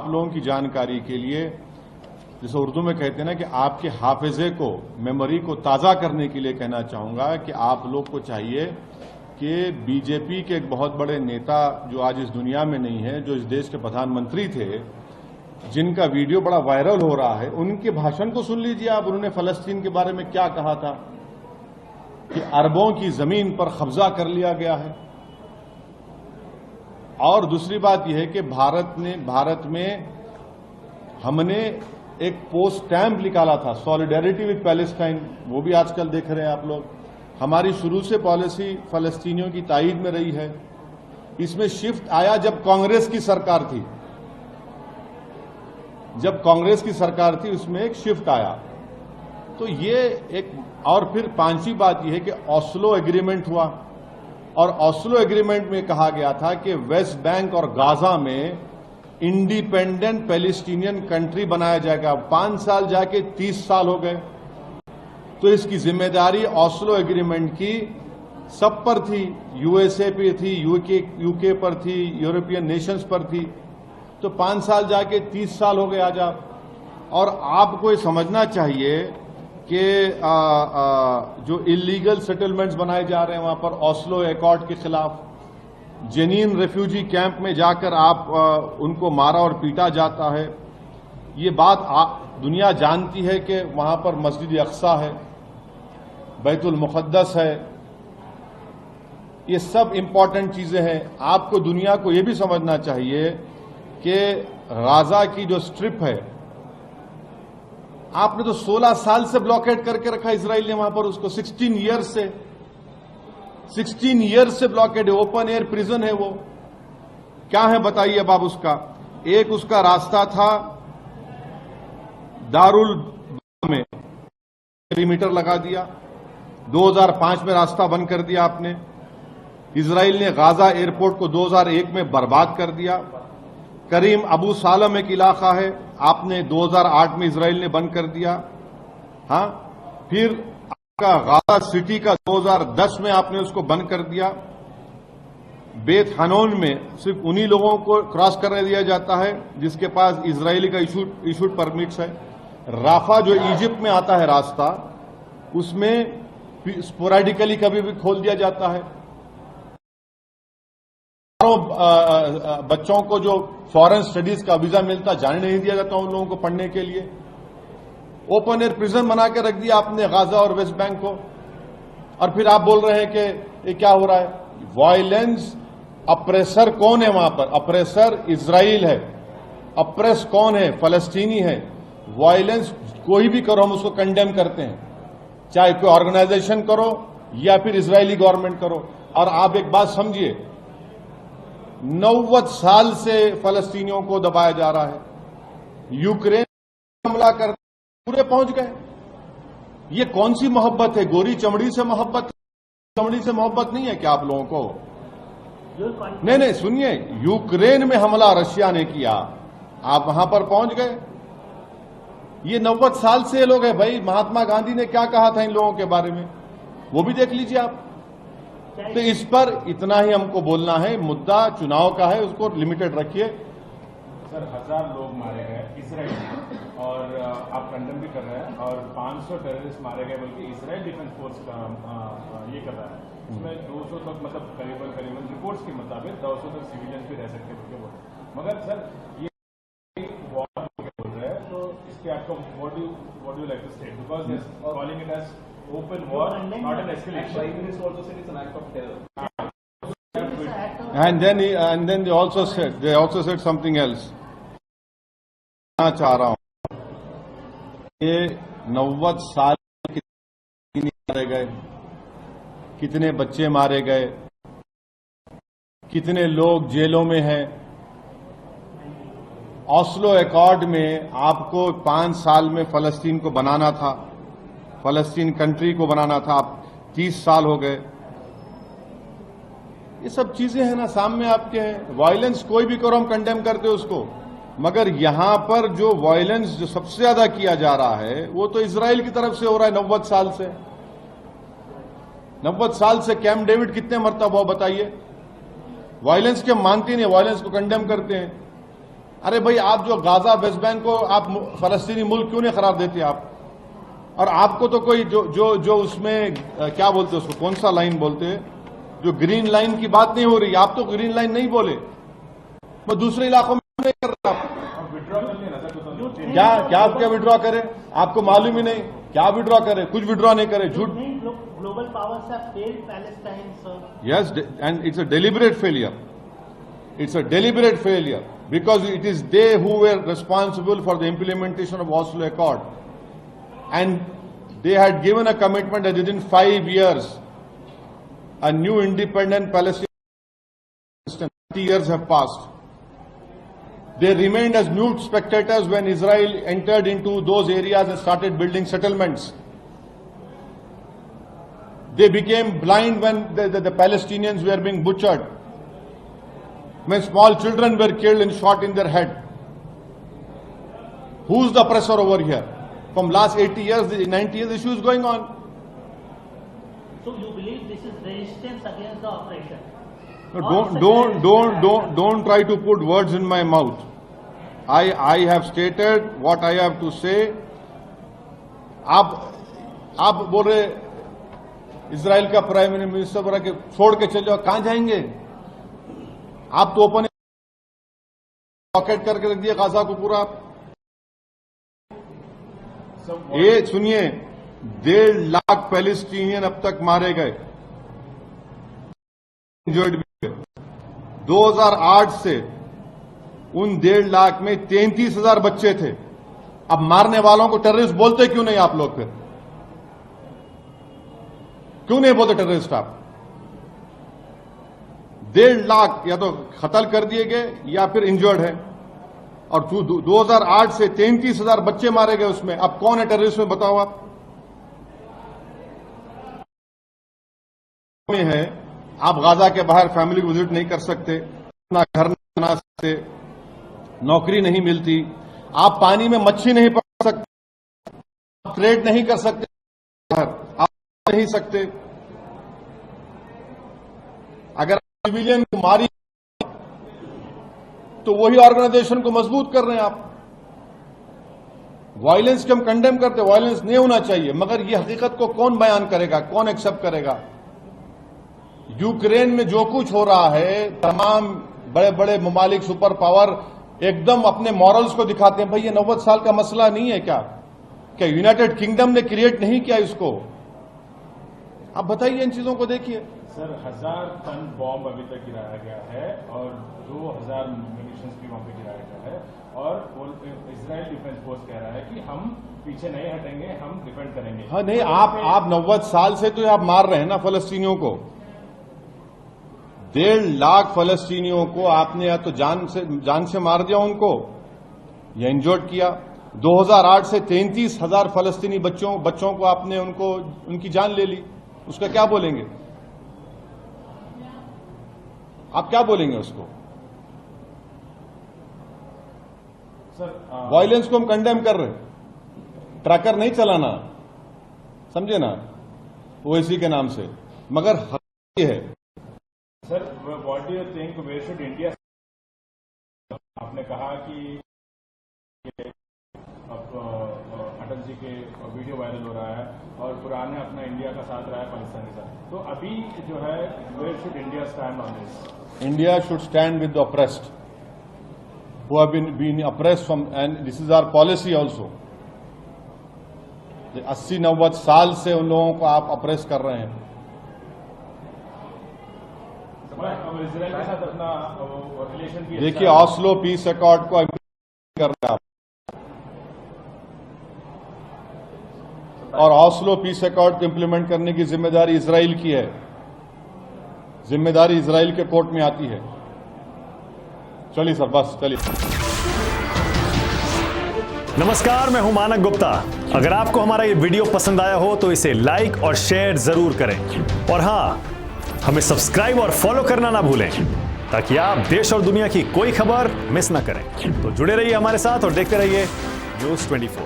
आप लोगों की जानकारी के लिए, जैसे उर्दू में कहते हैं ना कि आपके हाफिजे को, मेमोरी को ताज़ा करने के लिए कहना चाहूंगा कि आप लोग को चाहिए कि बीजेपी के एक बहुत बड़े नेता जो आज इस दुनिया में नहीं है, जो इस देश के प्रधानमंत्री थे, जिनका वीडियो बड़ा वायरल हो रहा है, उनके भाषण को सुन लीजिए आप। उन्होंने फलस्तीन के बारे में क्या कहा था कि अरबों की जमीन पर कब्जा कर लिया गया है। और दूसरी बात यह है कि भारत में हमने एक पोस्ट स्टैम्प निकाला था, सॉलिडेरिटी विद पैलेस्टाइन, वो भी आजकल देख रहे हैं आप लोग। हमारी शुरू से पॉलिसी फलस्तीनियों की ताईद में रही है। इसमें शिफ्ट आया जब कांग्रेस की सरकार थी, थी उसमें एक शिफ्ट आया। तो ये एक, और फिर पांचवी बात यह है कि ऑस्लो एग्रीमेंट हुआ, और ऑस्लो एग्रीमेंट में कहा गया था कि वेस्ट बैंक और गाजा में इंडिपेंडेंट पैलेस्टीनियन कंट्री बनाया जाएगा। 5 साल जाके 30 साल हो गए। तो इसकी जिम्मेदारी ऑस्लो एग्रीमेंट की सब पर थी, यूएसए पे थी, यूके पर थी, यूरोपियन नेशंस पर थी। तो 5 साल जाके 30 साल हो गए आज आप। और आपको ये समझना चाहिए कि जो इलीगल सेटलमेंट्स बनाए जा रहे हैं वहां पर ऑस्लो एकॉर्ड के खिलाफ, जेनीन रेफ्यूजी कैंप में जाकर आप उनको मारा और पीटा जाता है। ये बात दुनिया जानती है कि वहां पर मस्जिद अक्सा है, बैतुल मुक़द्दस है। ये सब इंपॉर्टेंट चीजें हैं। आपको दुनिया को ये भी समझना चाहिए कि गाजा की जो स्ट्रिप है, आपने तो 16 साल से ब्लॉकेट करके रखा इजराइल ने वहां पर उसको। 16 ईयर्स से ब्लॉकेट है। ओपन एयर प्रिजन है वो। क्या है बताइए अब आप उसका। एक उसका रास्ता था दारुल में, पेरीमीटर लगा दिया। 2005 में रास्ता बंद कर दिया आपने। इजराइल ने गाजा एयरपोर्ट को 2001 में बर्बाद कर दिया। करीम अबू सालम एक इलाका है, आपने 2008 में इजराइल ने बंद कर दिया। हां, फिर आपका गाजा सिटी का 2010 में आपने उसको बंद कर दिया। बेत हनोन में सिर्फ उन्हीं लोगों को क्रॉस करने दिया जाता है जिसके पास इजरायली का इशूड परमिट्स है। राफा जो इजिप्ट में आता है रास्ता, उसमें स्पोरेडिकली कभी भी खोल दिया जाता है। बच्चों को जो फॉरेन स्टडीज का वीजा मिलता, जाने नहीं दिया जाता उन लोगों को पढ़ने के लिए। ओपन एयर प्रिजन बना के रख दिया आपने गाजा और वेस्ट बैंक को। और फिर आप बोल रहे हैं कि ये क्या हो रहा है। वायलेंस, अप्रेसर कौन है वहां पर? अप्रेसर इजराइल है। अप्रेस कौन है? फलस्तीनी है। वायलेंस कोई भी करो, हम उसको कंडेम करते हैं, चाहे कोई ऑर्गेनाइजेशन करो या फिर इजरायली गवर्नमेंट करो। और आप एक बात समझिए, 90 साल से फलस्तीनियों को दबाया जा रहा है। यूक्रेन हमला कर पूरे पहुंच गए। ये कौन सी मोहब्बत है? गोरी चमड़ी से मोहब्बत? चमड़ी से मोहब्बत नहीं है क्या आप लोगों को? नहीं, सुनिए, यूक्रेन में हमला रशिया ने किया, आप वहां पर पहुंच गए। ये 90 साल से लोग हैं भाई। महात्मा गांधी ने क्या कहा था इन लोगों के बारे में, वो भी देख लीजिए आप। तो इस पर इतना ही हमको बोलना है। मुद्दा चुनाव का है, उसको लिमिटेड रखिए। सर, 1000 लोग मारे गए इसराइल में, और आप कंडेम भी कर रहे हैं, और 500 टेररिस्ट मारे गए बल्कि इसराइल डिफेंस फोर्स का ये कर रहा है। उसमें 200 तक, मतलब करीबन रिपोर्ट्स के मुताबिक 200 तक सिविलियंस भी रह सकते हैं। मगर सर, ये वॉर बोल रहे हैं, तो इस पे आपका what do like to state, because calling it as open war, not an escalation. Prime Minister also said it's an act of terror. And then they also said something else. मैं चाह रहा हूं, ये 90 साल कितने मारे गए, कितने बच्चे मारे गए, कितने लोग जेलों में हैं। ऑस्लो एकॉर्ड में आपको 5 साल में फलस्तीन को बनाना था, फलस्तीन कंट्री को बनाना था, आप 30 साल हो गए। ये सब चीजें हैं ना, सामने आपके हैं। वायलेंस कोई भी करो, हम कंडेम करते उसको। मगर यहां पर जो वायलेंस जो सबसे ज्यादा किया जा रहा है वो तो इजराइल की तरफ से हो रहा है। 90 साल से 90 साल से कैंप डेविड कितने मरतबा बताइए। वायलेंस के हम मानते नहीं, वायलेंस को कंडेम करते हैं। अरे भाई, आप जो गाजा वेस्ट बैंक को आप फलस्तीनी मुल्क क्यों नहीं करार देते आप? और आपको तो कोई जो उसमें क्या बोलते हैं उसको, कौन सा लाइन बोलते हैं, जो ग्रीन लाइन की बात नहीं हो रही, आप तो ग्रीन लाइन नहीं बोले, मैं दूसरे इलाकों में नहीं कर रहा। आप विड्रॉ कर लेना सर, क्या विड्रॉ करे? आपको मालूम ही नहीं क्या विड्रॉ करे? कुछ विड्रॉ नहीं करे, झूठ। Global powers have failed Palestine, sir. Yes, and it's a deliberate failure. It's a deliberate failure because it is they who were responsible for the implementation of Oslo Accord. And they had given a commitment that within 5 years, a new independent Palestinian, 30 years have passed. They remained as mute spectators when Israel entered into those areas and started building settlements. They became blind when the Palestinians were being butchered, when small children were killed and shot in their head. Who's the oppressor over here? From last 80 years, 90 years, the issue is going on. So you believe this is resistance against the oppression? No, don't try to put words in my mouth. I have stated what I have to say. आप बोल रहे Israel का prime minister बोला कि छोड़ के चले जाओ, कहां जाएंगे? आप तो ओपन पॉकेट करके रख दिया गाजा को पूरा। ये सुनिए, 1.5 लाख पैलेस्टीनियन अब तक मारे गए, 2008 से उन 1.5 लाख में 33,000 बच्चे थे। अब मारने वालों को टेररिस्ट बोलते क्यों नहीं आप लोग? फिर क्यों नहीं बोलते टेररिस्ट आप? 1.5 लाख या तो कत्ल कर दिए गए या फिर इंजर्ड है, और 2008 से 33,000 बच्चे मारे गए उसमें। अब कौन है टेररिस्ट में, बताओ आप? में है, आप गाजा के बाहर फैमिली को विजिट नहीं कर सकते, अपना घर नहीं बना सकते, नौकरी नहीं मिलती, आप पानी में मच्छी नहीं पकड़ सकते, आप ट्रेड नहीं कर सकते, आप नहीं सकते। अगर सिविलियन को मारी तो वही ऑर्गेनाइजेशन को मजबूत कर रहे हैं आप। वायलेंस के हम कंडेम करते, वायलेंस नहीं होना चाहिए, मगर ये हकीकत को कौन बयान करेगा, कौन एक्सेप्ट करेगा? यूक्रेन में जो कुछ हो रहा है, तमाम बड़े बड़े ममालिक सुपर पावर एकदम अपने मॉरल्स को दिखाते हैं। भाई ये 90 साल का मसला नहीं है क्या? क्या यूनाइटेड किंगडम ने क्रिएट नहीं किया इसको? आप बताइए, इन चीजों को देखिए। सर, 1000 टन बॉम्ब अभी तक गिराया गया है और 2000 मिलिशियंस भी वहां पे गिराया गया है, और इजराइल डिफेंस फोर्स कह रहा है कि हम पीछे नहीं हटेंगे, हम डिफेंड करेंगे। हाँ नहीं, आप 90 साल से तो आप मार रहे हैं ना फलस्तीनियों को। 1.5 लाख फलस्तीनियों को आपने या तो जान से मार दिया उनको, या इंजर्ड किया। 2008 से 33,000 फलस्तीनी बच्चों को आपने उनकी जान ले ली। उसका क्या बोलेंगे आप? क्या बोलेंगे उसको? सर, वायलेंस को हम कंडेम कर रहे हैं, ट्रैकर नहीं चलाना, समझे ना, ओएसी के नाम से, मगर हक ये है। Sir, what do you think, where should India? आपने कहा कि अब अटल जी के वीडियो वायरल हो रहा है और पुराने अपना इंडिया का साथ रहा है पाकिस्तान के साथ, तो अभी जो है where should India stand on this? India should stand with the oppressed, who have been oppressed from, and this is our policy also. 80-90 साल से उन लोगों को आप अप्रेस कर रहे हैं। इजराइल के साथ अपना रिलेशन भी देखिए, ऑस्लो पीस अकॉर्ड को इम्प्लीमेंट कर रहे हैं आप, और ऑस्लो पीस अकॉर्ड को इम्प्लीमेंट करने की जिम्मेदारी इजराइल की है। जिम्मेदारी इजराइल के कोर्ट में आती है। चलिए सर, बस चलिए। नमस्कार, मैं हूं मानक गुप्ता। अगर आपको हमारा ये वीडियो पसंद आया हो तो इसे लाइक और शेयर जरूर करें, और हां, हमें सब्सक्राइब और फॉलो करना ना भूलें, ताकि आप देश और दुनिया की कोई खबर मिस ना करें। तो जुड़े रहिए हमारे साथ और देखते रहिए News 24।